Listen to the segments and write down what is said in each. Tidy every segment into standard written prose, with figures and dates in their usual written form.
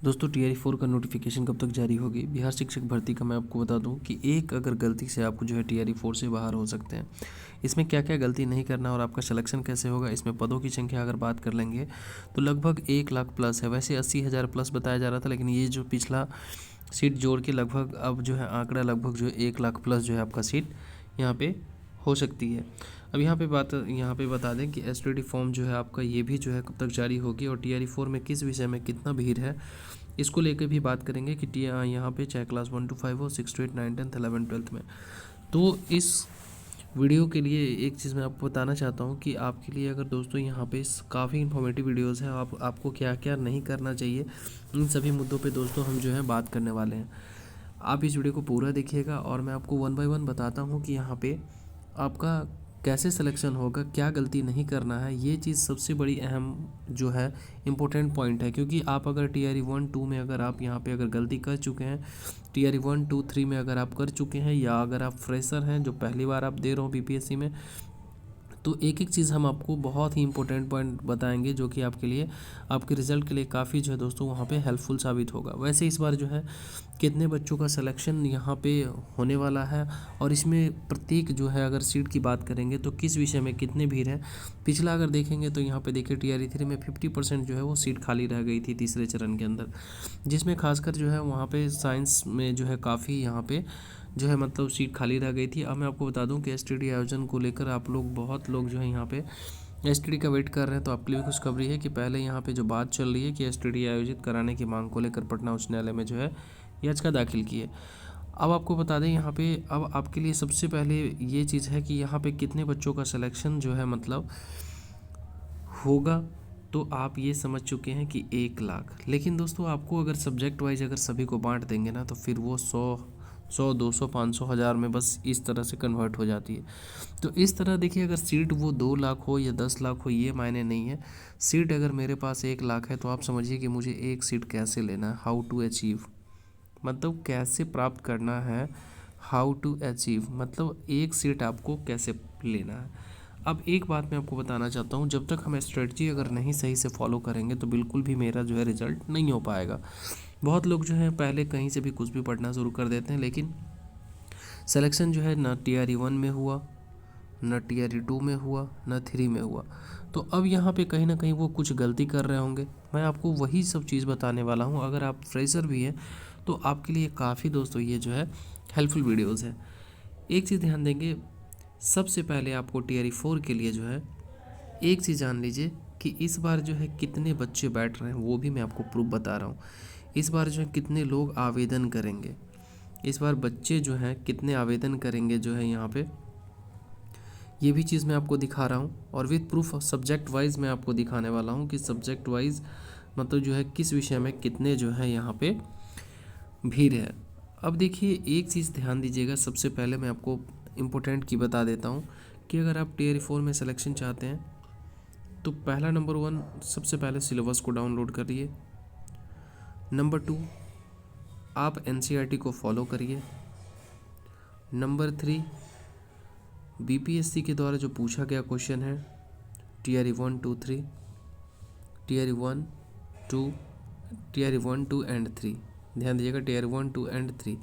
दोस्तों टीआरई 4 का नोटिफिकेशन कब तक जारी होगी? बिहार शिक्षक भर्ती का मैं आपको बता दूं कि एक अगर गलती से आपको जो है टीआरई 4 से बाहर हो सकते हैं। इसमें क्या क्या गलती नहीं करना और आपका सिलेक्शन कैसे होगा, इसमें पदों की संख्या अगर बात कर लेंगे तो लगभग 1 लाख प्लस है। वैसे 80,000 प्लस बताया जा रहा था, लेकिन ये जो पिछला सीट जोड़ के लगभग अब जो है आंकड़ा लगभग जो है 1 लाख प्लस जो है आपका सीट यहाँ पे हो सकती है। अब यहाँ पे बता दें कि एसटीडी फॉर्म जो है आपका ये भी जो है कब तक जारी होगी और टीआरई 4 में किस विषय में कितना भीड़ है, इसको लेकर भी बात करेंगे कि यहाँ पे चाहे क्लास 1 to 5 हो, 6 to 8, 9, 10, 11, 12 में। तो इस वीडियो के लिए एक चीज़ मैं आपको बताना चाहता हूँ कि आपके लिए अगर दोस्तों यहाँ पे काफ़ी इन्फॉर्मेटिव वीडियोस हैं, आपको क्या क्या नहीं करना चाहिए, इन सभी मुद्दों पे दोस्तों हम जो है बात करने वाले हैं। आप इस वीडियो को पूरा देखिएगा और मैं आपको 1 बाय 1 बताता हूँ कि यहाँ पे आपका कैसे सिलेक्शन होगा, क्या गलती नहीं करना है। ये चीज़ सबसे बड़ी अहम जो है इम्पोर्टेंट पॉइंट है, क्योंकि आप अगर टीआरई 1 2 में अगर आप यहाँ पे अगर गलती कर चुके हैं, टीआरई 1 2 3 में अगर आप कर चुके हैं, या अगर आप फ्रेशर हैं जो पहली बार आप दे रहे हो बीपीएससी में, तो एक एक चीज़ हम आपको बहुत ही इंपॉर्टेंट पॉइंट बताएंगे जो कि आपके लिए आपके रिज़ल्ट के लिए काफ़ी जो है दोस्तों वहाँ पे हेल्पफुल साबित होगा। वैसे इस बार जो है कितने बच्चों का सिलेक्शन यहाँ पे होने वाला है और इसमें प्रत्येक जो है अगर सीट की बात करेंगे तो किस विषय में कितने भीड़ है। पिछला अगर देखेंगे तो यहाँ पे देखिए टीआरई 3 में 50% जो है वो सीट खाली रह गई थी तीसरे चरण के अंदर, जिसमें खासकर जो है वहाँ पे साइंस में जो है काफ़ी यहाँ पे जो है मतलब सीट खाली रह गई थी। अब मैं आपको बता दूं कि एसटीडी आयोजन को लेकर आप लोग बहुत लोग जो है यहाँ पे एसटीडी का वेट कर रहे हैं, तो आपके लिए भी खुशखबरी है कि पहले यहाँ पे जो बात चल रही है कि एसटीडी आयोजित कराने की मांग को लेकर पटना उच्च न्यायालय में जो है याचिका दाखिल की है। अब आपको बता दें यहाँ पे अब आपके लिए सबसे पहले ये चीज़ है कि यहाँ पे कितने बच्चों का सिलेक्शन जो है मतलब होगा, तो आप ये समझ चुके हैं कि 1 लाख। लेकिन दोस्तों आपको अगर सब्जेक्ट वाइज अगर सभी को बांट देंगे ना तो फिर वो 100 200 500 हज़ार में बस इस तरह से कन्वर्ट हो जाती है। तो इस तरह देखिए, अगर सीट वो 2 लाख हो या 10 लाख हो ये मायने नहीं है। सीट अगर मेरे पास 1 लाख है तो आप समझिए कि मुझे एक सीट कैसे लेना है, हाउ टू अचीव, मतलब कैसे प्राप्त करना है, हाउ टू अचीव मतलब एक सीट आपको कैसे लेना है। अब एक बात मैं आपको बताना चाहता हूँ, जब तक हम स्ट्रेटजी अगर नहीं सही से फॉलो करेंगे तो बिल्कुल भी मेरा जो है रिजल्ट नहीं हो पाएगा। बहुत लोग जो है पहले कहीं से भी कुछ भी पढ़ना शुरू कर देते हैं, लेकिन सिलेक्शन जो है ना टीआरई 1 में हुआ, न टीआरई 2 में हुआ, न 3 में हुआ। तो अब यहाँ पे कहीं ना कहीं वो कुछ गलती कर रहे होंगे। मैं आपको वही सब चीज़ बताने वाला हूँ। अगर आप फ्रेशर भी हैं तो आपके लिए काफ़ी दोस्तों ये जो है हेल्पफुल वीडियोज़ है। एक चीज़ ध्यान देंगे, सबसे पहले आपको टीआरई 4 के लिए जो है एक चीज़ जान लीजिए कि इस बार जो है कितने बच्चे बैठ रहे हैं, वो भी मैं आपको प्रूफ बता रहा हूँ। इस बार जो है कितने लोग आवेदन करेंगे, इस बार बच्चे जो हैं कितने आवेदन करेंगे जो है यहाँ पे, ये भी चीज़ मैं आपको दिखा रहा हूँ। और विद प्रूफ सब्जेक्ट वाइज मैं आपको दिखाने वाला हूँ कि सब्जेक्ट वाइज मतलब जो है किस विषय में कितने जो है यहाँ पे भीड़ है। अब देखिए एक चीज़ ध्यान दीजिएगा, सबसे पहले मैं आपको इम्पोर्टेंट की बता देता हूँ कि अगर आप टीआरई 4 में सिलेक्शन चाहते हैं तो पहला नंबर 1 सबसे पहले सिलेबस को डाउनलोड करिए। नंबर 2 आप एनसीईआरटी को फॉलो करिए। नंबर 3 बीपीएससी के द्वारा जो पूछा गया क्वेश्चन है टीआरई 1 2 3, टीआरई 1 2, टीआरई 1 2 एंड 3, ध्यान दीजिएगा टीआरई 1 2 एंड 3।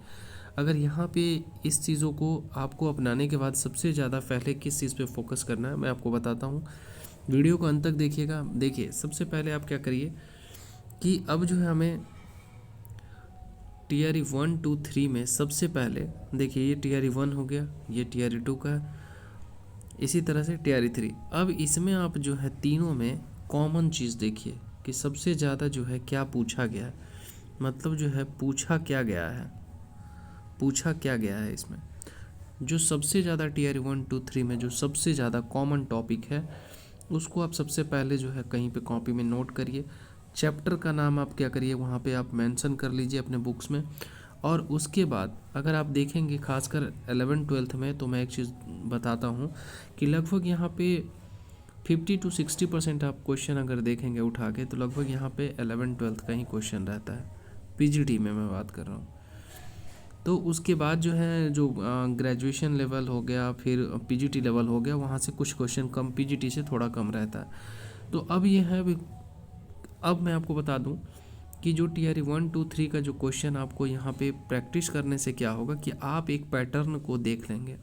अगर यहाँ पे इस चीज़ों को आपको अपनाने के बाद सबसे ज़्यादा पहले किस चीज़ पे फोकस करना है मैं आपको बताता हूँ। वीडियो को अंत तक देखिएगा। देखिए सबसे पहले आप क्या करिए कि अब जो है हमें टीआरई 1 2 3 में सबसे पहले देखिए ये टीआरई 1 हो गया, ये टीआरई 2 का है, इसी तरह से टीआरई 3। अब इसमें आप जो है तीनों में कॉमन चीज़ देखिए कि सबसे ज़्यादा जो है क्या पूछा गया है, मतलब जो है पूछा क्या गया है, पूछा क्या गया है। इसमें जो सबसे ज़्यादा टीआरई 1 2 3 में जो सबसे ज़्यादा कॉमन टॉपिक है उसको आप सबसे पहले जो है कहीं पे कॉपी में नोट करिए। चैप्टर का नाम आप क्या करिए वहाँ पे आप मेंशन कर लीजिए अपने बुक्स में। और उसके बाद अगर आप देखेंगे खासकर 11th-12th में, तो मैं एक चीज़ बताता हूँ कि लगभग यहाँ पे 50 to 60% आप क्वेश्चन अगर देखेंगे उठा के तो लगभग यहाँ पे 11th-12th का ही क्वेश्चन रहता है, पीजीटी में मैं बात कर रहा हूँ। तो उसके बाद जो है जो ग्रेजुएशन लेवल हो गया फिर पीजीटी लेवल हो गया, वहाँ से कुछ क्वेश्चन कम, पीजीटी से थोड़ा कम रहता है। तो अब ये है, अब मैं आपको बता दूं कि जो टीआरई 1, 2, 3 का जो क्वेश्चन आपको यहाँ पे प्रैक्टिस करने से क्या होगा कि आप एक पैटर्न को देख लेंगे।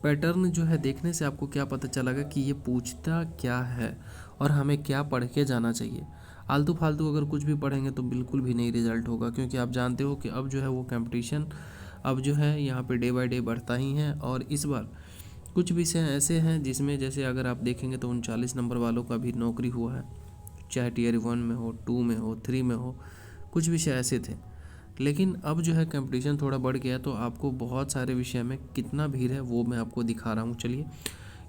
पैटर्न जो है देखने से आपको क्या पता चलेगा कि ये पूछता क्या है और हमें क्या पढ़ के जाना चाहिए। आलतू फालतू अगर कुछ भी पढ़ेंगे तो बिल्कुल भी नहीं रिजल्ट होगा, क्योंकि आप जानते हो कि अब जो है वो कंपटीशन अब जो है यहाँ पे डे बाय डे बढ़ता ही है। और इस बार कुछ विषय ऐसे हैं जिसमें जैसे अगर आप देखेंगे तो 39 नंबर वालों का भी नौकरी हुआ है, चाहे टीयर 1 में हो, 2 में हो, 3 में हो, कुछ विषय ऐसे थे। लेकिन अब जो है कंपटीशन थोड़ा बढ़ गया, तो आपको बहुत सारे विषय में कितना भीड़ है वो मैं आपको दिखा रहा हूँ। चलिए,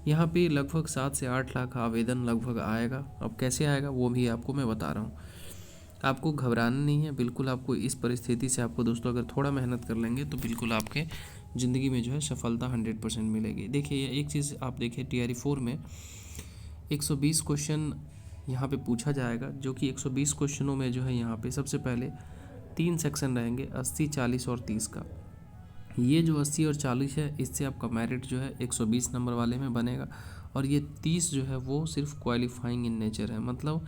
यहाँ पे लगभग 7 से 8 लाख आवेदन लगभग आएगा। अब कैसे आएगा वो भी आपको मैं बता रहा हूँ। आपको घबराना नहीं है, बिल्कुल आपको इस परिस्थिति से आपको दोस्तों अगर थोड़ा मेहनत कर लेंगे तो बिल्कुल आपके ज़िंदगी में जो है सफलता 100% मिलेगी। देखिए एक चीज़ आप देखिए, टीआरई 4 में 120 क्वेश्चन यहाँ पे पूछा जाएगा, जो कि 120 क्वेश्चनों में जो है यहाँ पे सबसे पहले 3 सेक्शन रहेंगे, 80, 40 और 30 का। ये जो 80 और 40 है, इससे आपका मेरिट जो है 120 नंबर वाले में बनेगा। और ये 30 जो है वो सिर्फ क्वालिफाइंग इन नेचर है, मतलब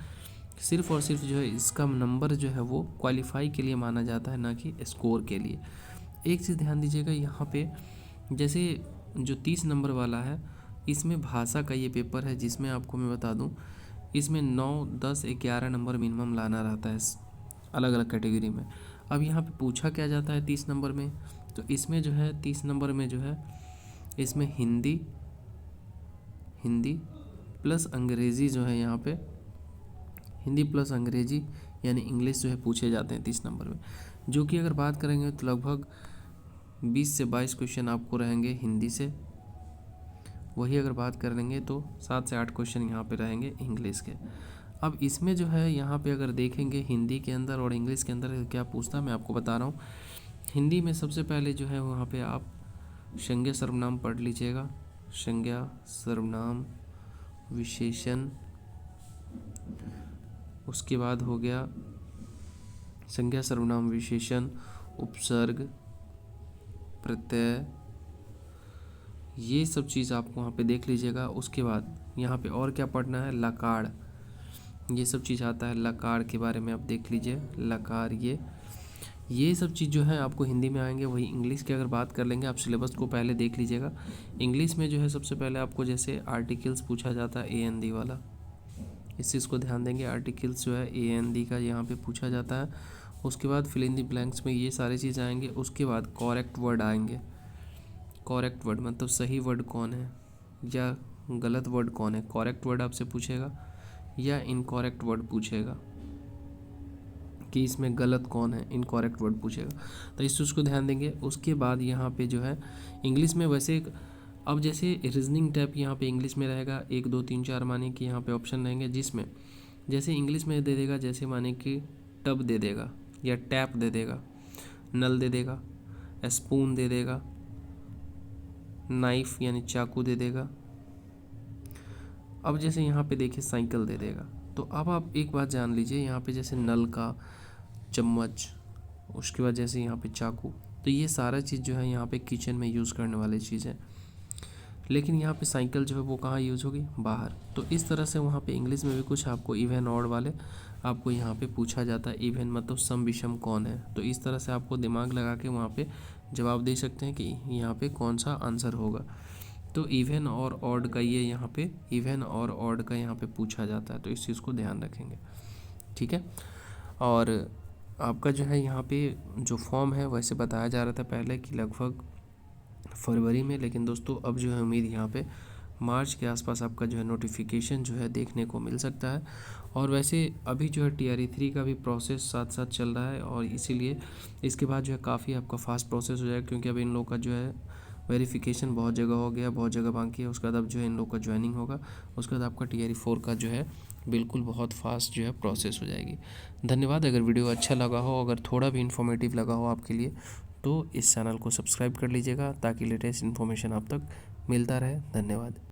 सिर्फ और सिर्फ जो है इसका नंबर जो है वो क्वालिफाई के लिए माना जाता है, ना कि स्कोर के लिए। एक चीज़ ध्यान दीजिएगा यहाँ पे, जैसे जो 30 नंबर वाला है इसमें भाषा का ये पेपर है, जिसमें आपको मैं बता दूँ इसमें 9, 10, 11 नंबर मिनिमम लाना रहता है अलग अलग कैटेगरी में। अब यहाँ पे पूछा क्या जाता है 30 नंबर में, तो इसमें जो है 30 नंबर में जो है इसमें हिंदी प्लस अंग्रेज़ी जो है, यहाँ पे हिंदी प्लस अंग्रेजी यानी इंग्लिश जो है पूछे जाते हैं 30 नंबर में। जो कि अगर बात करेंगे तो लगभग 20 से 22 क्वेश्चन आपको रहेंगे हिंदी से। वही अगर बात करेंगे तो 7 से 8 क्वेश्चन यहाँ पे रहेंगे इंग्लिश के। अब इसमें जो है यहाँ पे अगर देखेंगे हिंदी के अंदर और इंग्लिश के अंदर क्या पूछता है मैं आपको बता रहा हूँ। हिंदी में सबसे पहले जो है वहाँ पे आप संज्ञा सर्वनाम पढ़ लीजिएगा। संज्ञा सर्वनाम विशेषण, उसके बाद हो गया संज्ञा सर्वनाम विशेषण, उपसर्ग, प्रत्यय, ये सब चीज़ आपको वहाँ पे देख लीजिएगा। उसके बाद यहाँ पे और क्या पढ़ना है, लकार, ये सब चीज़ आता है। लकार के बारे में आप देख लीजिए, लकार ये सब चीज़ जो है आपको हिंदी में आएंगे। वही इंग्लिश की अगर बात कर लेंगे, आप सिलेबस को पहले देख लीजिएगा। इंग्लिश में जो है सबसे पहले आपको जैसे आर्टिकल्स पूछा जाता है, AND वाला, इस चीज़ को ध्यान देंगे। आर्टिकल्स जो है AND का यहाँ पे पूछा जाता है। उसके बाद फिल इन द ब्लैंक्स में ये सारी चीज़ आएंगे। उसके बाद करेक्ट वर्ड आएंगे। करेक्ट वर्ड मतलब सही वर्ड कौन है या गलत वर्ड कौन है। करेक्ट वर्ड आपसे पूछेगा या इनकरेक्ट वर्ड पूछेगा, कि इसमें गलत कौन है, इनकरेक्ट वर्ड पूछेगा, तो इस चीज़ को ध्यान देंगे। उसके बाद यहाँ पे जो है इंग्लिश में वैसे अब जैसे रीजनिंग टाइप यहाँ पे इंग्लिश में रहेगा 1, 2, 3, 4 माने कि यहाँ पे ऑप्शन रहेंगे, जिसमें जैसे इंग्लिश में दे देगा, जैसे माने कि टब दे देगा या टैप दे देगा, नल दे देगा, स्पून दे देगा, नाइफ यानी चाकू दे देगा। अब जैसे यहाँ पे देखिए साइकिल दे देगा। तो अब आप एक बात जान लीजिए, यहाँ पे जैसे नल का, चम्मच, उसके बाद जैसे यहाँ पे चाकू, तो ये सारा चीज़ जो है यहाँ पे किचन में यूज़ करने वाली चीज़ है। लेकिन यहाँ पे साइकिल जो है वो कहाँ यूज़ होगी, बाहर। तो इस तरह से वहाँ पे इंग्लिश में भी कुछ आपको इवन ऑड वाले आपको यहाँ पे पूछा जाता है। इवन मतलब सम विषम कौन है, तो इस तरह से आपको दिमाग लगा के वहाँ पे जवाब दे सकते हैं कि यहाँ पे कौन सा आंसर होगा। तो इवन और ऑड का ये यहाँ पे इवन और ऑड का यहाँ पे पूछा जाता है, तो इस चीज़ को ध्यान रखेंगे, ठीक है। और आपका जो है यहाँ पे जो फॉर्म है वैसे बताया जा रहा था पहले कि लगभग फरवरी में, लेकिन दोस्तों अब जो है उम्मीद यहाँ पे मार्च के आसपास आपका जो है नोटिफिकेशन जो है देखने को मिल सकता है। और वैसे अभी जो है टीआरई 3 का भी प्रोसेस साथ साथ चल रहा है, और इसीलिए इसके बाद जो है काफ़ी आपका फास्ट प्रोसेस हो जाएगा, क्योंकि अब इन लोग का जो है वेरिफिकेशन बहुत जगह हो गया, बहुत जगह बाकी है। उसके बाद अब जो है इन लोग का ज्वाइनिंग होगा, उसके बाद आपका टीआरई 4 का जो है बिल्कुल बहुत फास्ट जो है प्रोसेस हो जाएगी। धन्यवाद। अगर वीडियो अच्छा लगा हो, अगर थोड़ा भी इन्फॉर्मेटिव लगा हो आपके लिए, तो इस चैनल को सब्सक्राइब कर लीजिएगा ताकि लेटेस्ट इन्फॉर्मेशन आप तक मिलता रहे। धन्यवाद।